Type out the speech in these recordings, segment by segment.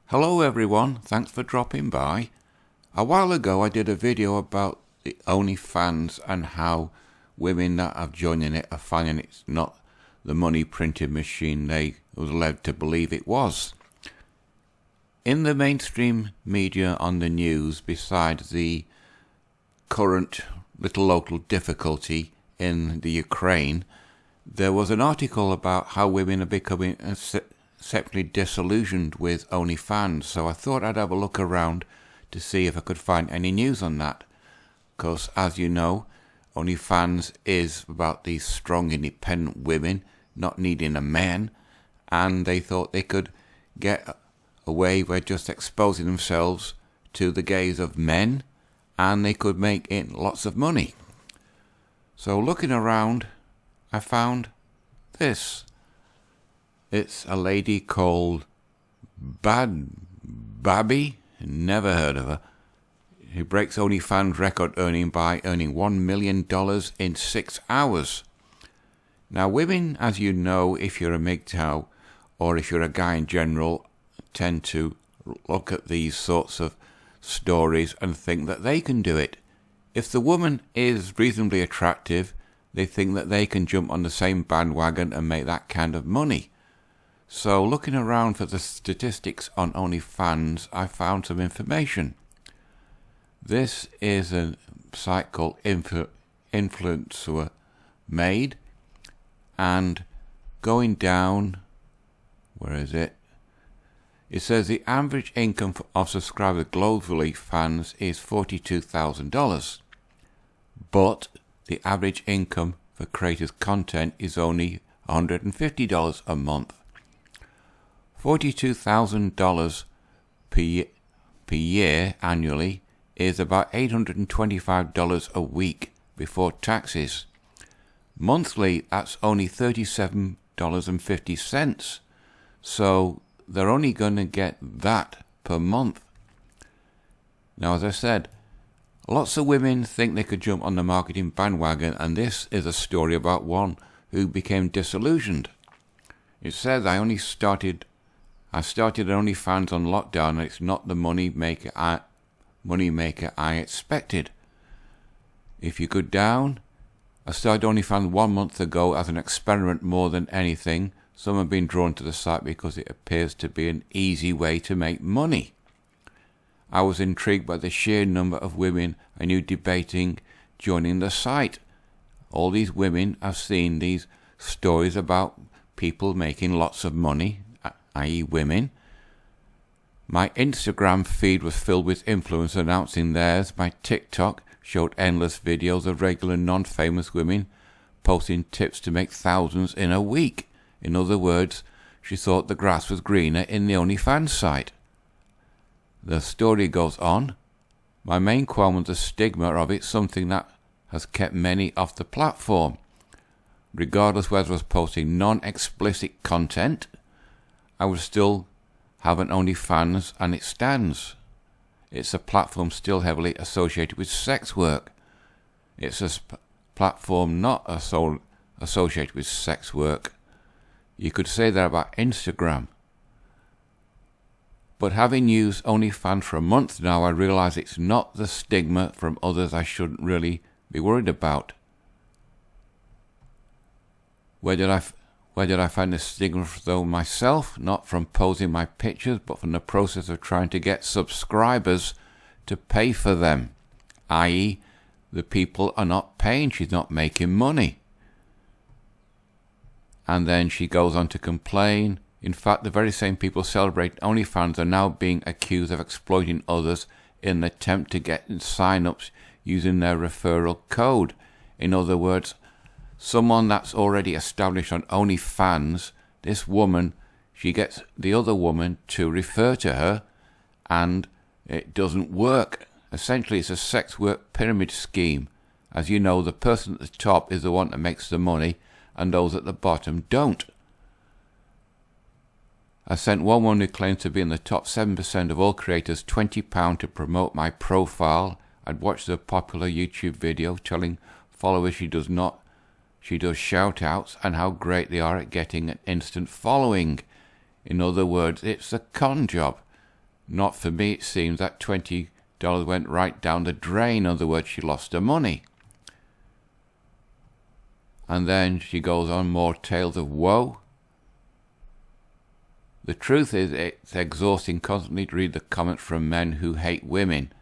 Hello everyone, thanks for dropping by. A while ago I did a video about the OnlyFans and how women that have joined in it are finding it's not the money printing machine they was led to believe it was. In the mainstream media on the news, besides the current little local difficulty in the Ukraine, there was an article about how women are becoming exceptionally disillusioned with OnlyFans, so I thought I'd have a look around to see if I could find any news on that. Because, as you know, OnlyFans is about these strong, independent women not needing a man, and they thought they could get away with just exposing themselves to the gaze of men, and they could make it lots of money. So looking around, I found this. It's a lady called Bad Babby, never heard of her, who breaks OnlyFans record earning by earning $1 million in 6 hours. Now women, as you know, if you're a MGTOW or if you're a guy in general, tend to look at these sorts of stories and think that they can do it. If the woman is reasonably attractive, they think that they can jump on the same bandwagon and make that kind of money. So looking around for the statistics on OnlyFans, I found some information. This is a site called Influencer Made, and going down, where is it? It says the average income of subscribers globally fans is $42,000, but the average income for creators' content is only $150 a month. $42,000 per year annually is about $825 a week before taxes. Monthly, that's only $37.50. So they're only going to get that per month. Now, as I said, lots of women think they could jump on the marketing bandwagon, and this is a story about one who became disillusioned. It says, I started OnlyFans on lockdown, and it's not the money maker I expected. If you go down, I started OnlyFans 1 month ago as an experiment more than anything. Some have been drawn to the site because it appears to be an easy way to make money. I was intrigued by the sheer number of women I knew debating joining the site. All these women have seen these stories about people making lots of money, i.e. women. My Instagram feed was filled with influencers announcing theirs. My TikTok showed endless videos of regular non-famous women posting tips to make thousands in a week. In other words, she thought the grass was greener in the OnlyFans site. The story goes on. My main qualm was the stigma of it, something that has kept many off the platform. Regardless whether I was posting non-explicit content, I would still have an OnlyFans, and it stands. It's a platform still heavily associated with sex work. It's a platform not associated with sex work. You could say that about Instagram. But having used OnlyFans for a month now, I realise it's not the stigma from others I shouldn't really be worried about. Where did I find the stigma though myself? Not from posing my pictures, but from the process of trying to get subscribers to pay for them. I.e., the people are not paying, she's not making money. And then she goes on to complain. In fact, the very same people celebrating OnlyFans are now being accused of exploiting others in an attempt to get sign-ups using their referral code. In other words, someone that's already established on OnlyFans, this woman, she gets the other woman to refer to her, and it doesn't work. Essentially, it's a sex work pyramid scheme. As you know, the person at the top is the one that makes the money, and those at the bottom don't. I sent one woman who claims to be in the top 7% of all creators £20 to promote my profile. I'd watched a popular YouTube video telling followers she does shout outs and how great they are at getting an instant following. In other words, it's a con job. Not for me, it seems. That $20 went right down the drain. In other words, she lost her money. And then she goes on, more tales of woe. The truth is, it's exhausting constantly to read the comments from men who hate women.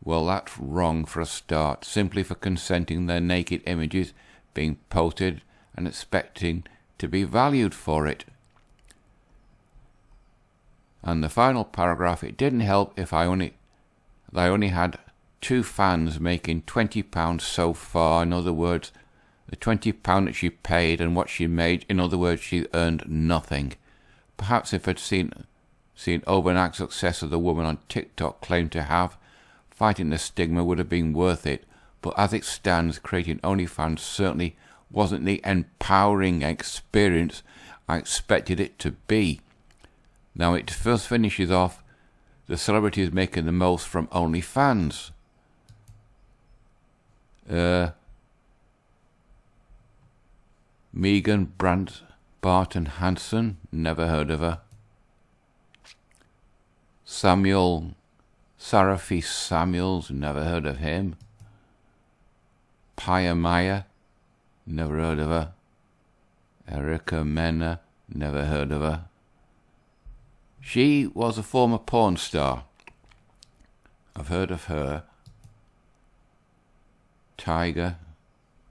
Well, that's wrong for a start, simply for consenting their naked images being posted and expecting to be valued for it. And the final paragraph, it didn't help if I only had 2 fans making £20 so far. In other words, the £20 that she paid and what she made, in other words, she earned nothing. Perhaps if I'd seen overnight success of the woman on TikTok claimed to have, fighting the stigma would have been worth it. But as it stands, creating OnlyFans certainly wasn't the empowering experience I expected it to be. Now it first finishes off, the celebrity is making the most from OnlyFans. Megan Barton Hansen, never heard of her. Sarafi Samuels, never heard of him. Paya Maya, never heard of her. Erica Mena, never heard of her. She was a former porn star. I've heard of her. Tiger,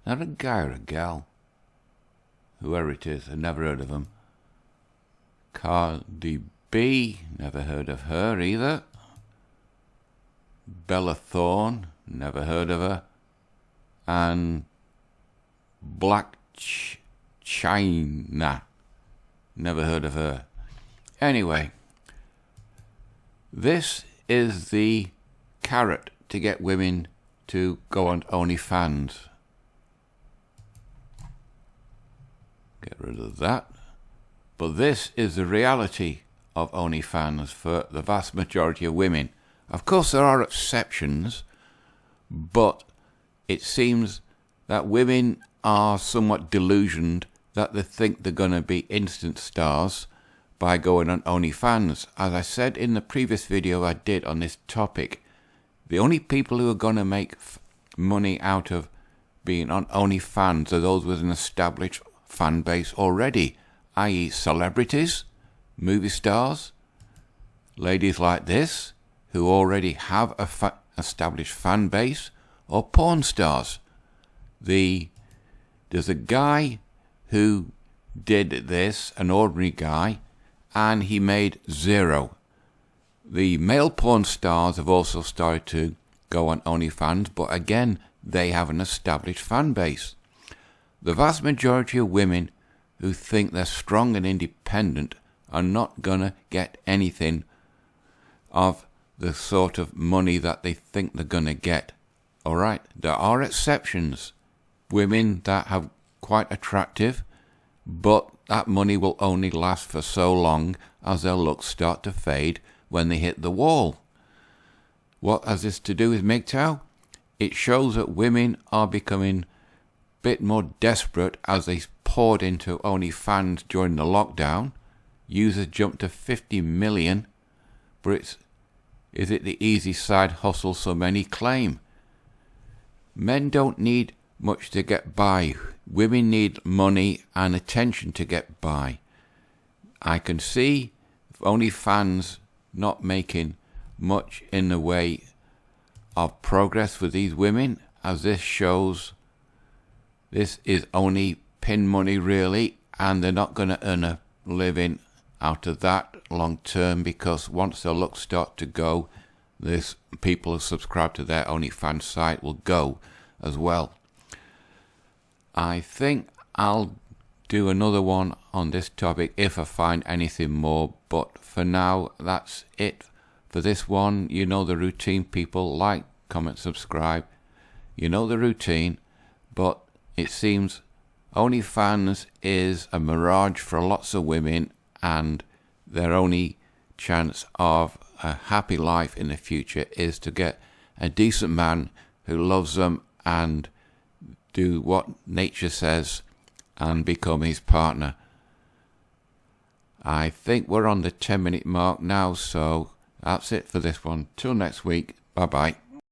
not a guy or a gal. Whoever it is, I've never heard of him. Cardi B, never heard of her either. Bella Thorne, never heard of her. And Black China, never heard of her. Anyway, this is the carrot to get women to go on OnlyFans. Get rid of that. But this is the reality of OnlyFans for the vast majority of women. Of course, there are exceptions, but it seems that women are somewhat delusioned that they think they're going to be instant stars by going on OnlyFans. As I said in the previous video I did on this topic, the only people who are going to make money out of being on OnlyFans are those with an established fan base already, i.e. celebrities, movie stars, ladies like this who already have a established fan base, or porn stars. There's a guy who did this, an ordinary guy, and he made zero. The male porn stars have also started to go on OnlyFans, but again, they have an established fan base. The vast majority of women who think they're strong and independent are not going to get anything of the sort of money that they think they're going to get. Alright, there are exceptions. Women that have quite attractive, but that money will only last for so long as their looks start to fade when they hit the wall. What has this to do with MGTOW? It shows that women are becoming a bit more desperate as they poured into OnlyFans during the lockdown. Users jumped to 50 million, but is it the easy side hustle so many claim? Men don't need much to get by. Women need money and attention to get by. I can see OnlyFans not making much in the way of progress with these women, as this shows this is only pin money really, and they're not going to earn a living out of that long term, because once their looks start to go, this people who subscribe to their OnlyFans site will go as well. I think I'll do another one on this topic if I find anything more, but for now that's it for this one. You know the routine, people. Like, comment, subscribe. You know the routine, but it seems OnlyFans is a mirage for lots of women, and their only chance of a happy life in the future is to get a decent man who loves them and do what nature says and become his partner. I think we're on the 10-minute mark now, so That's it for this one. Till next week. Bye bye.